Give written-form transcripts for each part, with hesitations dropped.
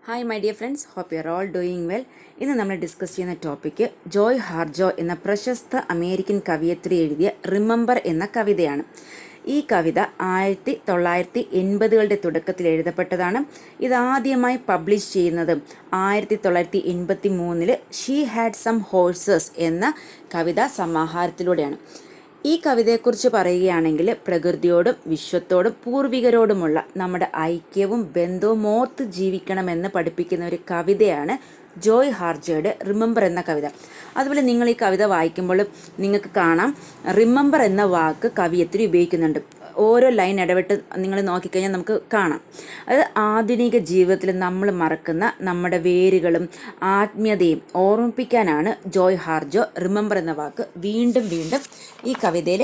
Hi my dear friends, hope you are all doing well. ഇന്ന് നമ്മൾ discuss ചെയ്യുന്ന topic Joy ഹാർജോ എന്ന പ്രശസ്ത അമേരിക്കൻ കവയിത്രി എഴുതിയ റിമെമ്പർ എന്ന കവിതയാണ്. ഈ കവിത 1980കളുടെ തുടക്കത്തിൽ എഴുതപ്പെട്ടതാണ്. ഇതാദ്യമായി പബ്ലിഷ് ചെയ്യുന്നത് 1983 ഷീ ഹാഡ് സം ഹോഴ്സസ് എന്ന കവിതാ സമാഹാരത്തിലൂടെയാണ്. ഈ കവിതയെക്കുറിച്ച് പറയുകയാണെങ്കിൽ പ്രകൃതിയോടും വിശ്വത്തോടും പൂർവികരോടുമുള്ള നമ്മുടെ ഐക്യവും ബന്ധവും ഓർത്ത് ജീവിക്കണമെന്ന് പഠിപ്പിക്കുന്ന ഒരു കവിതയാണ് ജോയ് ഹാർജോയുടെ റിമെമ്പർ എന്ന കവിത. അതുപോലെ നിങ്ങൾ ഈ കവിത വായിക്കുമ്പോൾ നിങ്ങൾക്ക് കാണാം റിമെമ്പർ എന്ന വാക്ക് കവിയത്തിൽ ഉപയോഗിക്കുന്നുണ്ട്. ഓരോ ലൈൻ ഇടവിട്ട് നിങ്ങൾ നോക്കിക്കഴിഞ്ഞാൽ നമുക്ക് കാണാം. അത് ആധുനിക ജീവിതത്തിൽ നമ്മൾ മറക്കുന്ന നമ്മുടെ വേരുകളും ആത്മീയതയും ഓർമ്മിപ്പിക്കാനാണ് ജോയ് ഹാർജോ റിമെമ്പർ എന്ന വാക്ക് വീണ്ടും വീണ്ടും ഈ കവിതയിൽ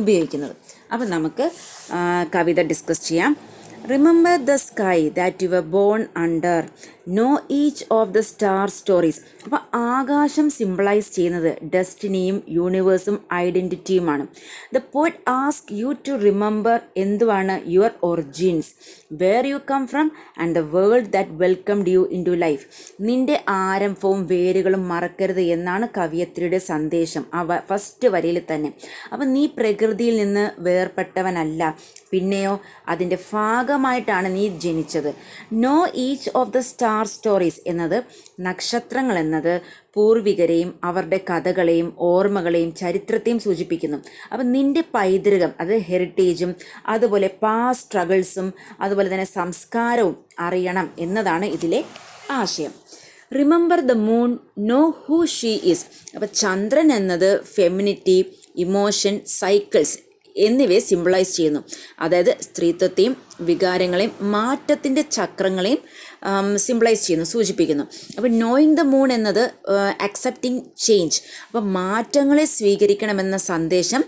ഉപയോഗിക്കുന്നത്. അപ്പം നമുക്ക് കവിത ഡിസ്കസ് ചെയ്യാം. Remember the sky that you were born under. Know each of the star stories. അപ്പോൾ ആകാശം സിംബിളൈസ് ചെയ്യുന്നത് ഡെസ്റ്റിനിയും യൂണിവേഴ്സും ഐഡൻറ്റിറ്റിയുമാണ്. The poet ask you to remember എന്തുവാണ് your origins, where you come from and the world that welcomed you into life. നിന്റെ ആരംഭവും വേരുകളും മറക്കരുത് എന്നാണ് കവിയത്രിയുടെ സന്ദേശം ഫസ്റ്റ് വരിയിൽ തന്നെ. അപ്പം നീ പ്രകൃതിയിൽ നിന്ന് വേർപെട്ടവനല്ല, പിന്നെയോ അതിൻ്റെ ഭാഗമായിട്ടാണ് നീ ജനിച്ചത്. Know each of the star stories എന്നത് നക്ഷത്രങ്ങൾ എന്നത് പൂർവികരെയും അവരുടെ കഥകളെയും ഓർമ്മകളെയും ചരിത്രത്തെയും സൂചിപ്പിക്കുന്നു. അപ്പം നിന്റെ പൈതൃകം, അത് ഹെറിറ്റേജും അതുപോലെ പാസ്റ്റ് സ്ട്രഗിൾസും അതുപോലെ തന്നെ സംസ്കാരവും അറിയണം എന്നതാണ് ഇതിലെ ആശയം. Remember the moon, know who she is. അപ്പം ചന്ദ്രൻ എന്നത് ഫെമിനിറ്റി, ഇമോഷൻ, സൈക്കിൾസ് എന്നിവയെ സിംബിളൈസ് ചെയ്യുന്നു. അതായത് സ്ത്രീത്വത്തെയും വികാരങ്ങളെയും മാറ്റത്തിൻ്റെ ചക്രങ്ങളെയും സിംബിളൈസ് ചെയ്യുന്നു, സൂചിപ്പിക്കുന്നു. അപ്പോൾ നോയിങ് ദ മൂൺ എന്നത് അക്സെപ്റ്റിംഗ് ചേഞ്ച്, അപ്പോൾ മാറ്റങ്ങളെ സ്വീകരിക്കണമെന്ന സന്ദേശം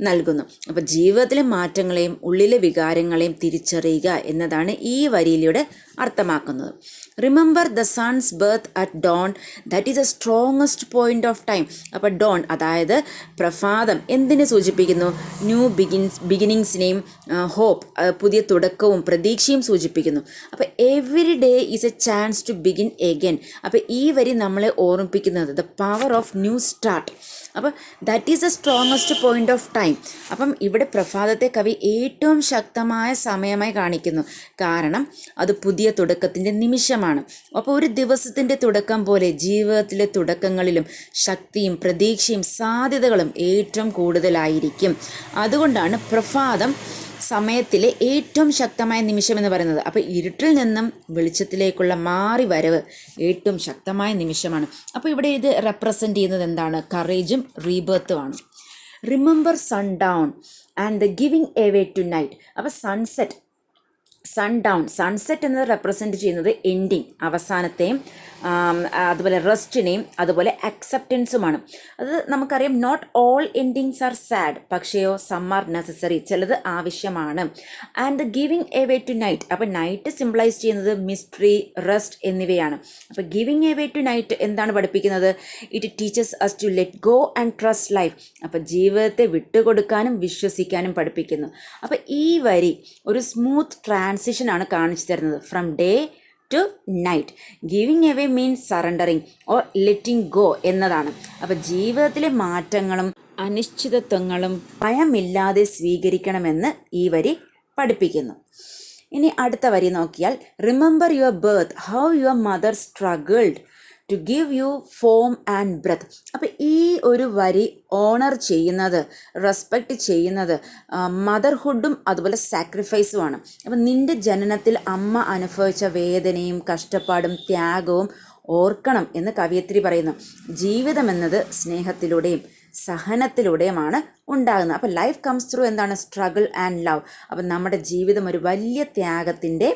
നൽകുന്നു. അപ്പോൾ ജീവിതത്തിലെ മാറ്റങ്ങളെയും ഉള്ളിലെ വികാരങ്ങളെയും തിരിച്ചറിയുക എന്നതാണ് ഈ വരിയിലൂടെ അർത്ഥമാക്കുന്നത്. Remember the sun's birth at dawn, that is the strongest point of time. അപ്പോൾ ഡോൺ അതായത് പ്രഭാതം എന്തിനെ സൂചിപ്പിക്കുന്നു? ന്യൂ ബിഗിനിങ്സിനെയും ഹോപ്പ് പുതിയ തുടക്കവും പ്രതീക്ഷയും സൂചിപ്പിക്കുന്നു. അപ്പോൾ every day is a chance to begin again. അപ്പോൾ ഈ വരി നമ്മളെ ഓർമ്മിപ്പിക്കുന്നത് the power of new start. അപ്പോൾ that is the strongest point of time. അപ്പം ഇവിടെ പ്രഭാതത്തെ കവി ഏറ്റവും ശക്തമായ സമയമായി കാണിക്കുന്നു, കാരണം അത് പുതിയ തുടക്കത്തിൻ്റെ നിമിഷമാണ്. അപ്പോൾ ഒരു ദിവസത്തിൻ്റെ തുടക്കം പോലെ ജീവിതത്തിലെ തുടക്കങ്ങളിലും ശക്തിയും പ്രതീക്ഷയും സാധ്യതകളും ഏറ്റവും കൂടുതലായിരിക്കും. അതുകൊണ്ടാണ് പ്രഭാതം സമയത്തിലെ ഏറ്റവും ശക്തമായ നിമിഷം എന്ന് പറയുന്നത്. അപ്പോൾ ഇരുട്ടിൽ നിന്നും വെളിച്ചത്തിലേക്കുള്ള മാറി വരവ് ഏറ്റവും ശക്തമായ നിമിഷമാണ്. അപ്പോൾ ഇവിടെ ഇത് റെപ്രസെൻ്റ് ചെയ്യുന്നത് എന്താണ്? കറേജും റീബർത്തുമാണ്. Remember sundown and the giving away to night. അപ്പോൾ സൺസെറ്റ് എന്നത് റെപ്രസെൻറ്റ് ചെയ്യുന്നത് എൻഡിങ്, അവസാനത്തെയും അതുപോലെ റെസ്റ്റിനെയും അതുപോലെ അക്സെപ്റ്റൻസുമാണ്. അത് നമുക്കറിയാം, not all endings are sad, പക്ഷേയോ സം ആർ നെസസറി, ചിലത് ആവശ്യമാണ്. And the giving away to night, അപ്പോൾ നൈറ്റ് സിംബിളൈസ് ചെയ്യുന്നത് മിസ്റ്ററി, റെസ്റ്റ് എന്നിവയാണ്. അപ്പോൾ ഗിവിങ് എവേ ടു നൈറ്റ് എന്താണ് പഠിപ്പിക്കുന്നത്? It teaches us to let go and trust life. അപ്പോൾ ജീവിതത്തെ വിട്ടുകൊടുക്കാനും വിശ്വസിക്കാനും പഠിപ്പിക്കുന്നു. അപ്പോൾ ഈ വരി ഒരു സ്മൂത്ത് ട്രാൻസിഷനാണ് കാണിച്ചു തരുന്നത് from day to night. Giving away means surrendering or letting go എന്നതാണ്. അപ്പോൾ ജീവിതത്തിലെ മാറ്റങ്ങളും അനിശ്ചിതത്വങ്ങളും ഭയമില്ലാതെ സ്വീകരിക്കണമെന്ന് ഈ വരി പഠിപ്പിക്കുന്നു. ഇനി അടുത്ത വരി നോക്കിയാൽ, remember your birth, how your mother struggled to give you form and breath. അപ്പോൾ ഈ ഒരു വരി ഓണർ ചെയ്യുന്നത്, റെസ്പെക്റ്റ് ചെയ്യുന്നത് മദർഹുഡും അതുപോലെ സാക്രിഫൈസുമാണ്. അപ്പം നിൻ്റെ ജനനത്തിൽ അമ്മ അനുഭവിച്ച വേദനയും കഷ്ടപ്പാടും ത്യാഗവും ഓർക്കണം എന്ന് കവിയത്രി പറയുന്നു. ജീവിതം എന്നത് സ്നേഹത്തിലൂടെയും സഹനത്തിലൂടെയുമാണ് ഉണ്ടാകുന്നത്. അപ്പോൾ ലൈഫ് കംസ് ത്രൂ എന്താണ്? Struggle and love. അപ്പം നമ്മുടെ ജീവിതം ഒരു വലിയ ത്യാഗത്തിൻ്റെ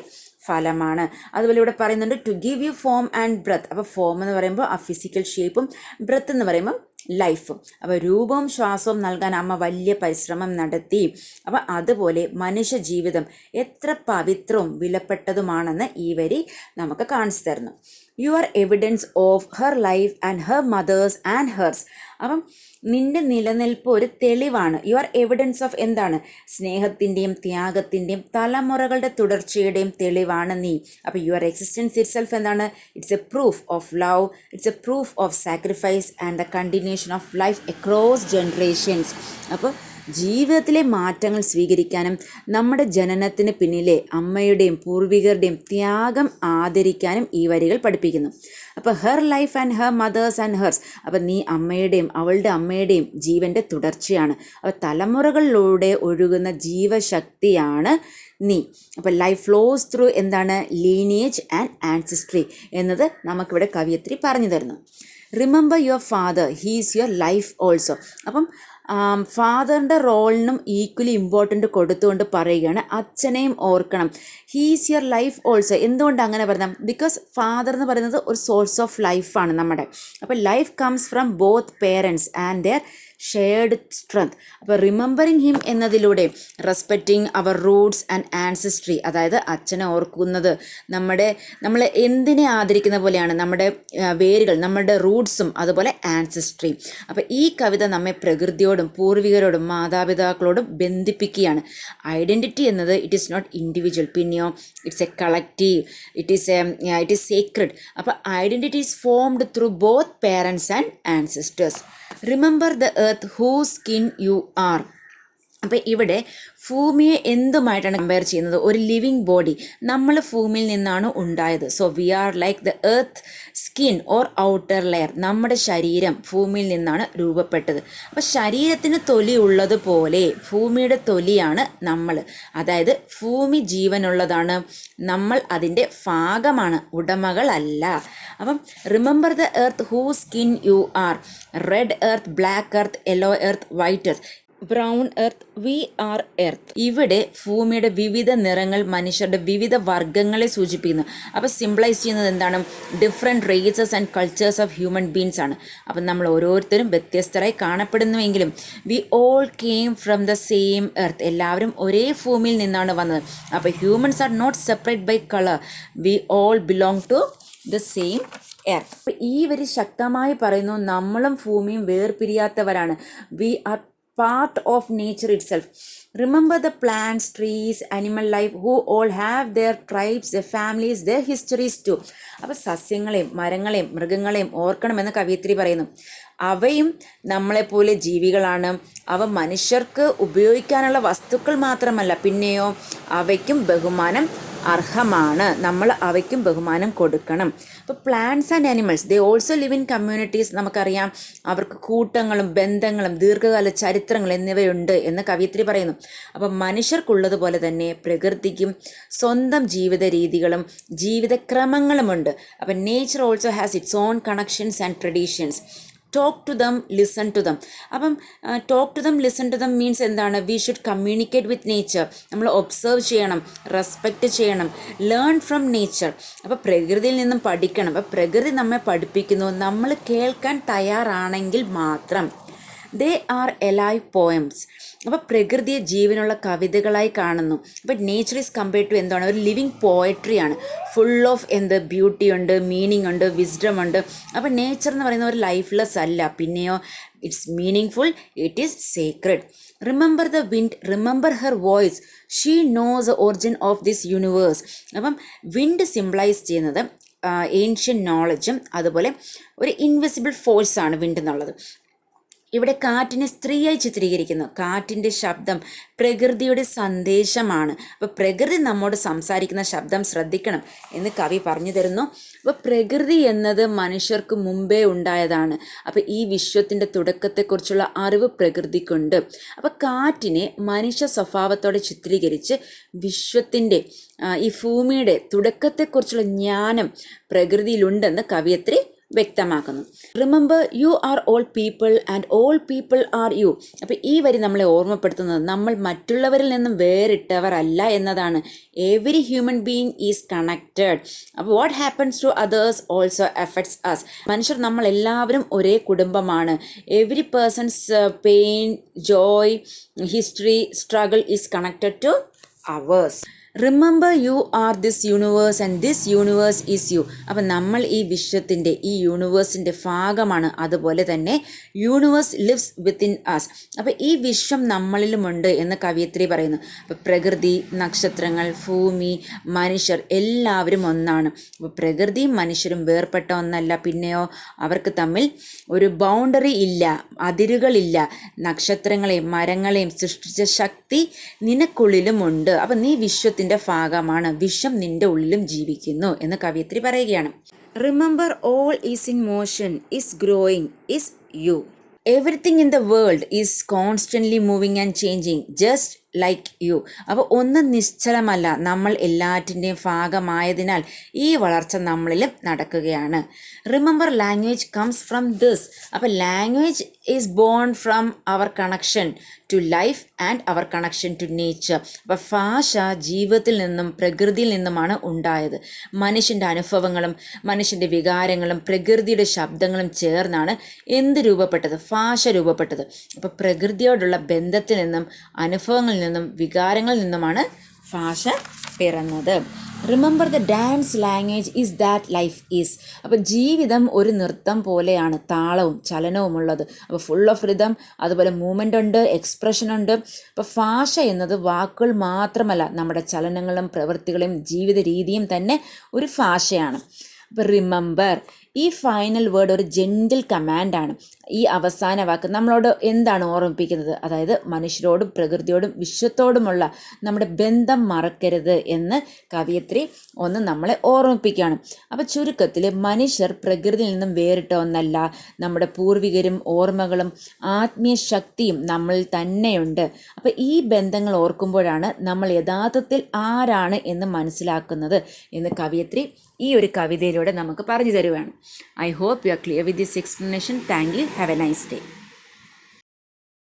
ഫലമാണ്. അതുപോലെ ഇവിടെ പറയുന്നുണ്ട് to give you form and breath. അപ്പോൾ ഫോം എന്ന് പറയുമ്പോൾ ആ ഫിസിക്കൽ ഷേപ്പും, ബ്രെത്ത് എന്ന് പറയുമ്പം ലൈഫും. അപ്പോൾ രൂപവും ശ്വാസവും നൽകാൻ അമ്മ വലിയ പരിശ്രമം നടത്തി. അപ്പോൾ അതുപോലെ മനുഷ്യ ജീവിതം എത്ര പവിത്രവും വിലപ്പെട്ടതുമാണെന്ന് ഈ വരി നമുക്ക് കാണിച്ചു തരുന്നു. You are evidence of her life and her mother's and hers. അപ്പം നിന്റെ നിലനിൽപ്പ് ഒരു തെളിവാണ്. യു ആർ എവിഡൻസ് ഓഫ് എന്താണ്? സ്നേഹത്തിൻ്റെയും ത്യാഗത്തിൻ്റെയും തലമുറകളുടെ തുടർച്ചയുടെയും തെളിവാണ് നീ. അപ്പോൾ യുവർ എക്സിസ്റ്റൻസ് ഇറ്റ് സെൽഫ് എന്താണ്? It's A proof of love, it's A proof of sacrifice and the continuation of life across generations. അപ്പോൾ ജീവിതത്തിലെ മാറ്റങ്ങൾ സ്വീകരിക്കാനും നമ്മുടെ ജനനത്തിന് പിന്നിലെ അമ്മയുടെയും പൂർവികരുടെയും ത്യാഗം ആദരിക്കാനും ഈ വരികൾ പഠിപ്പിക്കുന്നു. അപ്പോൾ her life and her mother's and hers. അപ്പം നീ അമ്മയുടെയും അവളുടെ അമ്മയുടെയും ജീവൻ്റെ തുടർച്ചയാണ്. അപ്പോൾ തലമുറകളിലൂടെ ഒഴുകുന്ന ജീവശക്തിയാണ് നീ. അപ്പോൾ ലൈഫ് ഫ്ലോസ് ത്രൂ എന്താണ്? ലീനിയേജ് ആൻഡ് ആൻസിസ്ട്രി എന്നത് നമുക്കിവിടെ കവിയത്രി പറഞ്ഞു തരുന്നു. Remember your father, he is your life also. അപ്പം ഫാദറിൻ്റെ റോളിനും ഈക്വലി ഇമ്പോർട്ടൻ്റ് കൊടുത്തുകൊണ്ട് പറയുകയാണ് അച്ഛനെയും ഓർക്കണം. He's your life also. എന്തുകൊണ്ട് അങ്ങനെ പറഞ്ഞാൽ? ബിക്കോസ് ഫാദർ എന്ന് പറയുന്നത് ഒരു സോഴ്സ് ഓഫ് ലൈഫാണ് നമ്മുടെ. അപ്പോൾ life comes from both parents and their shared strength. അപ്പോൾ റിമെമ്പറിങ് ഹിം എന്നതിലൂടെ respecting our roots and ancestry, അതായത് അച്ഛനെ ഓർക്കുന്നത് നമ്മൾ എന്തിനെ ആദരിക്കുന്ന പോലെയാണ് നമ്മുടെ വേരുകൾ, നമ്മുടെ റൂട്ട്സും അതുപോലെ ആൻസിസ്ട്രിയും. അപ്പോൾ ഈ കവിത നമ്മെ പ്രകൃതിയോടും പൂർവികരോടും മാതാപിതാക്കളോടും ബന്ധിപ്പിക്കുകയാണ്. ഐഡൻറ്റിറ്റി എന്നത് ഇറ്റ് ഈസ് നോട്ട് ഇൻഡിവിജ്വൽ, പിന്നെയോ it's a collective, it is sacred. അപ്പോൾ identity is formed through both parents and ancestors. Remember the earth whose skin you are. അപ്പോൾ ഇവിടെ ഭൂമിയെ എന്തുമായിട്ടാണ് കമ്പയർ ചെയ്യുന്നത്? ഒരു ലിവിങ് ബോഡി. നമ്മൾ ഭൂമിയിൽ നിന്നാണ് ഉണ്ടായത്. So we are like the earth skin or outer layer. നമ്മുടെ ശരീരം ഭൂമിയിൽ നിന്നാണ് രൂപപ്പെട്ടത്. അപ്പോൾ ശരീരത്തിന് തൊലി ഉള്ളതുപോലെ ഭൂമിയുടെ തൊലിയാണ് നമ്മൾ. അതായത് ഭൂമി ജീവനുള്ളതാണ്, നമ്മൾ അതിൻ്റെ ഭാഗമാണ്, ഉടമകളല്ല. അപ്പം remember the earth who skin you are. Red earth, black earth, yellow earth, white earth, brown earth, we are earth. ഇവിടെ ഭൂമിയുടെ വിവിധ നിറങ്ങൾ മനുഷ്യരുടെ വിവിധ വർഗ്ഗങ്ങളെ സൂചിപ്പിക്കുന്നു. അപ്പോൾ സിംപ്ലൈസ് ചെയ്യുന്നത് എന്താണ്? Different races and cultures of human beings ആണ്. അപ്പം നമ്മൾ ഓരോരുത്തരും വ്യത്യസ്തരായി കാണപ്പെടുന്നുവെങ്കിലും we all came from the same earth. എല്ലാവരും ഒരേ ഭൂമിയിൽ നിന്നാണ് വന്നത്. അപ്പോൾ humans are not separate by colour, we all belong to the same earth. അപ്പോൾ ഈ വരി ശക്തമായി പറയുന്നു, നമ്മളും ഭൂമിയും വേർപിരിയാത്തവരാണ്. We are part of nature itself. Remember the plants, trees, animal life who all have their tribes, their families, their histories too. അപ്പോൾ സസ്യങ്ങളെയും മരങ്ങളെയും മൃഗങ്ങളെയും ഓർക്കണമെന്ന് കവിയത്രി പറയുന്നു. അവയും നമ്മളെപ്പോലെ ജീവികളാണ്. അവ മനുഷ്യർക്ക് ഉപയോഗിക്കാനുള്ള വസ്തുക്കൾ മാത്രമല്ല, പിന്നെയോ അവയ്ക്കും ബഹുമാനം അർഹമാണ്. നമ്മൾ അവയ്ക്കും ബഹുമാനം കൊടുക്കണം. അപ്പോൾ plants and animals they also live in communities. നമുക്കറിയാം അവർക്ക് കൂട്ടങ്ങളും ബന്ധങ്ങളും ദീർഘകാല ചരിത്രങ്ങൾ എന്നിവയുണ്ട് എന്ന് കവിയത്രി പറയുന്നു. അപ്പോൾ മനുഷ്യർക്കുള്ളതുപോലെ തന്നെ പ്രകൃതിക്കും സ്വന്തം ജീവിത രീതികളും ജീവിതക്രമങ്ങളുമുണ്ട്. അപ്പം nature also has its own connections and traditions. Talk to them, listen to them. അപ്പം talk to them, listen to them means എന്താണ്? We should communicate with nature. നമ്മൾ ഒബ്സർവ് ചെയ്യണം, റെസ്പെക്റ്റ് ചെയ്യണം, ലേൺ ഫ്രം നേച്ചർ. അപ്പോൾ പ്രകൃതിയിൽ നിന്നും പഠിക്കണം. അപ്പോൾ പ്രകൃതി നമ്മെ പഠിപ്പിക്കുന്നു, നമ്മൾ കേൾക്കാൻ തയ്യാറാണെങ്കിൽ മാത്രം. They are alive poems. അപ്പോൾ പ്രകൃതിയെ ജീവനുള്ള കവിതകളായി കാണുന്നു. അപ്പോൾ നേച്ചർ ഈസ് കമ്പയർഡ് ടു എന്താണ്? ഒരു ലിവിങ് പോയട്രിയാണ്. ഫുൾ ഓഫ് ബ്യൂട്ടി ഉണ്ട്, മീനിങ് ഉണ്ട്, വിസ്ഡം ഉണ്ട്. അപ്പോൾ നേച്ചർ എന്ന് പറയുന്ന ഒരു ലൈഫ്ലെസ് അല്ല, പിന്നെയോ it's meaning full, it is Sacred. Remember the wind, remember her voice, she knows the origin of this universe. അപ്പം വിൻഡ് സിംബിളൈസ് ചെയ്യുന്നത് ഏൻഷ്യൻ നോളജും അതുപോലെ ഒരു ഇൻവിസിബിൾ ഫോഴ്സാണ് വിൻഡ് എന്നുള്ളത്. ഇവിടെ കാറ്റിനെ സ്ത്രീയായി ചിത്രീകരിക്കുന്നു. കാറ്റിൻ്റെ ശബ്ദം പ്രകൃതിയുടെ സന്ദേശമാണ്. അപ്പോൾ പ്രകൃതി നമ്മോട് സംസാരിക്കുന്ന ശബ്ദം ശ്രദ്ധിക്കണം എന്ന് കവി പറഞ്ഞു തരുന്നു. അപ്പോൾ പ്രകൃതി എന്നത് മനുഷ്യർക്ക് മുമ്പേ ഉണ്ടായതാണ്. അപ്പോൾ ഈ വിശ്വത്തിൻ്റെ തുടക്കത്തെക്കുറിച്ചുള്ള അറിവ് പ്രകൃതിക്കുണ്ട്. അപ്പോൾ കാറ്റിനെ മനുഷ്യ സ്വഭാവത്തോടെ ചിത്രീകരിച്ച് വിശ്വത്തിൻ്റെ ഈ ഭൂമിയുടെ തുടക്കത്തെക്കുറിച്ചുള്ള ജ്ഞാനം പ്രകൃതിയിലുണ്ടെന്ന് കവിയത്രി വ്യക്തമാക്കുന്നു. Remember you are all people and all people are you. അപ്പോൾ ഈ വരി നമ്മളെ ഓർമ്മപ്പെടുത്തുന്നത് നമ്മൾ മറ്റുള്ളവരിൽ നിന്നും വേറിട്ടവർ അല്ല എന്നതാണ്. Every human being is connected. അപ്പോൾ what happens to others also affects us. മനുഷ്യർ നമ്മൾ എല്ലാവരും ഒരേ കുടുംബമാണ്. Every person's pain, joy, history, struggle is connected to ours. Remember you are this universe and this universe is you. അപ്പം നമ്മൾ ഈ വിശ്വത്തിൻ്റെ ഈ യൂണിവേഴ്സിൻ്റെ ഭാഗമാണ്. അതുപോലെ തന്നെ യൂണിവേഴ്സ് ലിവ്സ് വിത്തിൻ അസ്. അപ്പം ഈ വിശ്വം നമ്മളിലുമുണ്ട് എന്ന് കവയിത്രി പറയുന്നു. അപ്പം പ്രകൃതി, നക്ഷത്രങ്ങൾ, ഭൂമി, മനുഷ്യർ എല്ലാവരും ഒന്നാണ്. അപ്പോൾ പ്രകൃതിയും മനുഷ്യരും വേർപെട്ട ഒന്നല്ല. പിന്നെയോ അവർക്ക് തമ്മിൽ ഒരു ബൗണ്ടറി ഇല്ല, അതിരുകളില്ല. നക്ഷത്രങ്ങളെയും മരങ്ങളെയും സൃഷ്ടിച്ച ശക്തി നിനക്കുള്ളിലുമുണ്ട്. അപ്പം നീ വിശ്വത്തിൻ്റെ ഭാഗമാണ്. വിശ്വം നിന്റെ ഉള്ളിലും ജീവിക്കുന്നു എന്ന് കവയിത്രി പറയുകയാണ്. Remember all is in motion, is growing, is you. Everything in the world is constantly moving and changing just like you. അപ്പോൾ ഒന്നും നിശ്ചലമല്ല, നമ്മൾ എല്ലാറ്റിൻ്റെയും ഭാഗമായതിനാൽ ഈ വളർച്ച നമ്മളിലും നടക്കുകയാണ്. Remember language comes from this. അപ്പോൾ language is born from our connection to life and our connection to nature. അപ്പോൾ ഭാഷ ജീവിതത്തിൽ നിന്നും പ്രകൃതിയിൽ നിന്നുമാണ് ഉണ്ടായത്. മനുഷ്യൻ്റെ അനുഭവങ്ങളും മനുഷ്യൻ്റെ വികാരങ്ങളും പ്രകൃതിയുടെ ശബ്ദങ്ങളും ചേർന്നാണ് എന്ത് രൂപപ്പെട്ടത്? ഭാഷ രൂപപ്പെട്ടത്. അപ്പോൾ പ്രകൃതിയോടുള്ള ബന്ധത്തിൽ നിന്നും അനുഭവങ്ങളിൽ നിന്നും വികാരങ്ങളിൽ നിന്നുമാണ് ഭാഷ പിറന്നത്. Remember the dance language is that life is. അപ്പോൾ ജീവിതം ഒരു നൃത്തം പോലെയാണ്, താളവും ചലനവുമുള്ളത്. അപ്പോൾ ഫുൾ ഓഫ് റിതം, അതുപോലെ മൂവ്മെൻ്റ് ഉണ്ട്, എക്സ്പ്രഷൻ ഉണ്ട്. അപ്പോൾ ഭാഷ എന്നത് വാക്കുകൾ മാത്രമല്ല, നമ്മുടെ ചലനങ്ങളും പ്രവൃത്തികളും ജീവിത രീതിയും തന്നെ ഒരു ഭാഷയാണ്. അപ്പോൾ റിമെമ്പർ, ഈ ഫൈനൽ വേർഡ് ഒരു ജെൻറ്റിൽ കമാൻഡാണ്. ഈ അവസാന വാക്ക് നമ്മളോട് എന്താണ് ഓർമ്മിപ്പിക്കുന്നത്? അതായത് മനുഷ്യരോടും പ്രകൃതിയോടും വിശ്വത്തോടുമുള്ള നമ്മുടെ ബന്ധം മറക്കരുത് എന്ന് കവയിത്രി ഒന്ന് നമ്മളെ ഓർമ്മിപ്പിക്കുകയാണ്. അപ്പോൾ ചുരുക്കത്തിൽ മനുഷ്യർ പ്രകൃതിയിൽ നിന്നും വേറിട്ട ഒന്നല്ല. നമ്മുടെ പൂർവികരും ഓർമ്മകളും ആത്മീയ ശക്തിയും നമ്മളിൽ തന്നെയുണ്ട്. അപ്പോൾ ഈ ബന്ധങ്ങൾ ഓർക്കുമ്പോഴാണ് നമ്മൾ യഥാർത്ഥത്തിൽ ആരാണ് എന്ന് മനസ്സിലാക്കുന്നത് എന്ന് കവയിത്രി ഈ ഒരു കവിതയിലൂടെ നമുക്ക് പറഞ്ഞു തരുവാണ്. I hope you are clear with this explanation. Thank you. Have a nice day.